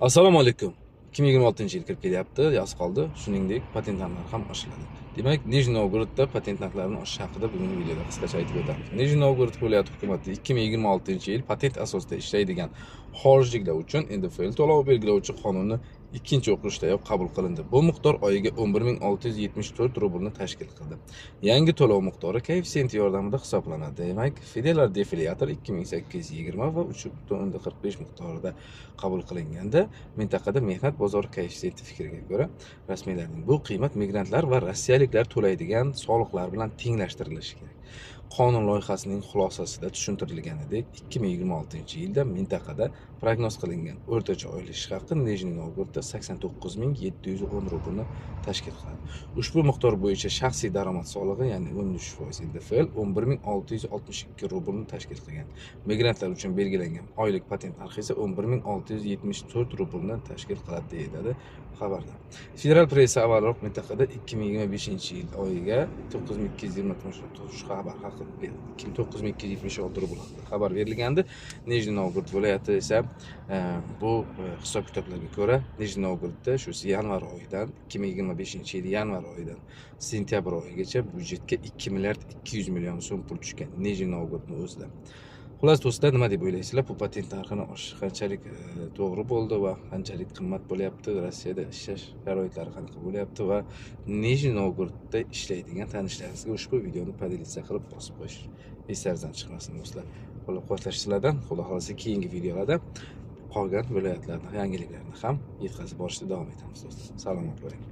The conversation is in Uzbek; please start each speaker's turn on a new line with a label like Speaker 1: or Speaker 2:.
Speaker 1: Assalomu alaykum. 2026-yil kirib kelyapti, yoz qoldi. Shuningdek, patent narxlari ham oshiradi. Demak, Nijniy Novgorodda patent narxlarining oshishi haqida bugungi videoda qisqacha aytib o'tamiz. Nijniy Novgorod viloyati hukumati 2026-yil patent asosida ishlaydigan xorijliklar uchun NDFL to'lovi belgilovchi qonunni ikkinchi o'qilishdayoq qabul qilindi. Bu miqdor oyiga 11.674 rublni tashkil qildi. Yangi to'lov miqdori koeffitsient yordamida hisoblanadi. Demak, federal deflyator 2820 va 3.45 miqdorida qabul qilinganda, mintaqada mehnat bozori koeffitsiyenti fikriga ko'ra, rasmiylarning bu qiymat migrantlar va rossiyaliklar to'laydigan soliqlar bilan tenglashtirilishi kerak. Qonun loyihasining xulosasida tushuntirilganidek, 2026-yilda mintaqada prognoz qilingan o'rtacha oylik ish haqi Nijniy Novgorodda 89.710 rublni tashkil qiladi. Ushbu miqdor bo'yicha shaxsiy daromad solig'i, ya'ni 13% NDFL 11.662 rublni tashkil qilgan. Migrantlar uchun belgilangan oylik patent narxi esa 11.674 rublni tashkil qiladi, deyiladi xabarda. Federal pressa avvalroq mintaqada 2025-yil oyiga 9220 xabar haqida 9276 rubl xabar berilgandi. Nijniy Novgorod viloyati esa bu hisob-kitoblarga ko'ra Nijniy Novgorodda shu yanvar oyidan 2025-yil yanvar oyidan sentyabr oyigacha byudjetga 2 milliard 200 million so'm pul tushgan. Nijniy Novgorodning o'zida. Xullas do'stlar, nima deb o'ylaysizlar? Bu patent narxini oshish qanchalik to'g'ri bo'ldi va qanchalik qimmat bo'lyapti? Rossiyada ishlash sharoitlari qanaqa bo'lyapti va Nijniy Novgorodda ishlaydigan tanishlaringizga ushbu videoni podelitsiya qilib bosib qo'yish eslaringizdan chiqmasin do'stlar. Qo'llab-quvvatlash sizlardan. Xudo xolasa keyingi videolarda qolgan viloyatlarning yangiliklarni ham yetkazib borishda davom etamiz do'stlar. Salomat bo'ling.